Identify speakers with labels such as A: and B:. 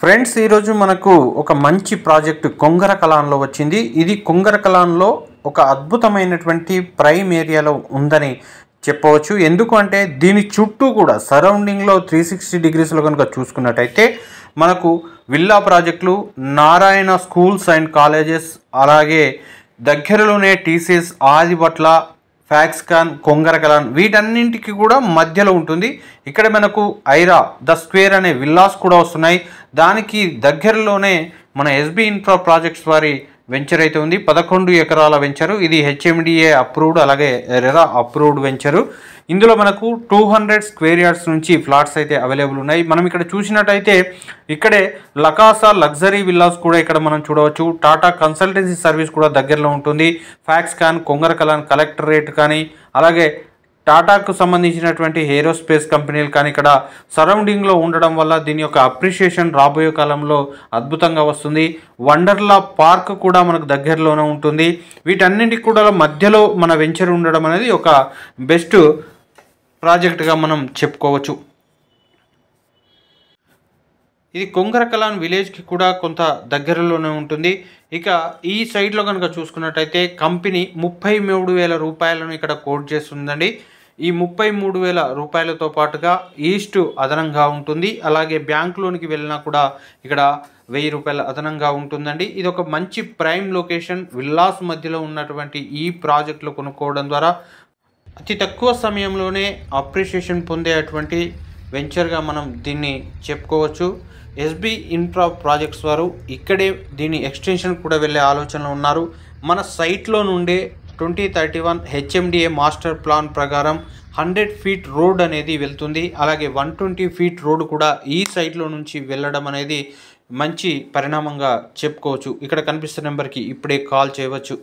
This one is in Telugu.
A: ఫ్రెండ్స్ ఈరోజు మనకు ఒక మంచి ప్రాజెక్ట్ కొంగరకలాన్లో వచ్చింది. ఇది కొంగరకలాన్లో ఒక అద్భుతమైనటువంటి ప్రైమ్ ఏరియాలో ఉందని చెప్పవచ్చు. ఎందుకు అంటే దీని చుట్టూ కూడా సరౌండింగ్లో 360 డిగ్రీస్లో కనుక చూసుకున్నట్టయితే మనకు విల్లా ప్రాజెక్టులు, నారాయణ స్కూల్స్ అండ్ కాలేజెస్, అలాగే దగ్గరలోనే టీసీఎస్, ఆదిబట్ల, ఫ్యాక్స్కాన్, కొంగరకలాన్ వీటన్నింటికి కూడా మధ్యలో ఉంటుంది. ఇక్కడ మనకు ఐరా ద స్క్వేర్ అనే విల్లాస్ కూడా వస్తున్నాయి. దానికి దగ్గరలోనే మన ఎస్బీ ఇన్ఫ్రా ప్రాజెక్ట్స్ వారి వెంచర్ అయితే ఉంది. 11 ఎకరాల వెంచరు. ఇది హెచ్ఎండిఏ అప్రూవ్డ్, అలాగే రెరా అప్రూవ్డ్ వెంచరు. ఇందులో మనకు 200 స్క్వేర్ యార్డ్స్ నుంచి ఫ్లాట్స్ అయితే అవైలబుల్ ఉన్నాయి. మనం ఇక్కడ చూసినట్టయితే ఇక్కడే లకాసా లగ్జరీ విల్లాస్ కూడా ఇక్కడ మనం చూడవచ్చు. టాటా కన్సల్టెన్సీ సర్వీస్ కూడా దగ్గరలో ఉంటుంది. ఫ్యాక్స్కాన్, కొంగరకలాన్ కలెక్టరేట్ కానీ, అలాగే టాటాకు సంబంధించినటువంటి ఏరోస్పేస్ కంపెనీలు కానీ ఇక్కడ సరౌండింగ్లో ఉండడం వల్ల దీని యొక్క అప్రిషియేషన్ రాబోయే కాలంలో అద్భుతంగా వస్తుంది. వండర్లా పార్క్ కూడా మనకు దగ్గరలోనే ఉంటుంది. వీటన్నింటికి కూడా మధ్యలో మన వెంచర్ ఉండడం అనేది ఒక బెస్ట్ ప్రాజెక్ట్గా మనం చెప్పుకోవచ్చు. ఇది కొంగరకలాన్ విలేజ్కి కూడా కొంత దగ్గరలోనే ఉంటుంది. ఇక ఈ సైడ్లో కనుక చూసుకున్నట్టయితే కంపెనీ 33,000 రూపాయలను ఇక్కడ కోట్ చేస్తుందండి. ఈ 33,000 రూపాయలతో పాటుగా ఈస్ట్ అదనంగా ఉంటుంది. అలాగే బ్యాంక్ లోన్కి వెళ్ళినా కూడా ఇక్కడ 1,000 రూపాయలు అదనంగా ఉంటుందండి. ఇది ఒక మంచి ప్రైమ్ లొకేషన్. విల్లాస్ మధ్యలో ఉన్నటువంటి ఈ ప్రాజెక్టులు కొనుక్కోవడం ద్వారా అతి తక్కువ సమయంలోనే అప్రిషియేషన్ పొందేటువంటి వెంచర్గా మనం దీన్ని చెప్పుకోవచ్చు. ఎస్బీ ఇన్ఫ్రా ప్రాజెక్ట్స్ వారు ఇక్కడే దీని ఎక్స్టెన్షన్ కూడా వెళ్ళే ఆలోచనలో ఉన్నారు. మన సైట్లో నుండే 2031 హెచ్ఎండిఏ మాస్టర్ ప్లాన్ ప్రకారం 100 ఫీట్ రోడ్ అనేది వెళ్తుంది. అలాగే 120 ఫీట్ రోడ్ కూడా ఈ సైట్లో నుంచి వెళ్ళడం అనేది మంచి పరిణామంగా చెప్పుకోవచ్చు. ఇక్కడ కనిపిస్తున్న నెంబర్కి ఇప్పుడే కాల్ చేయవచ్చు.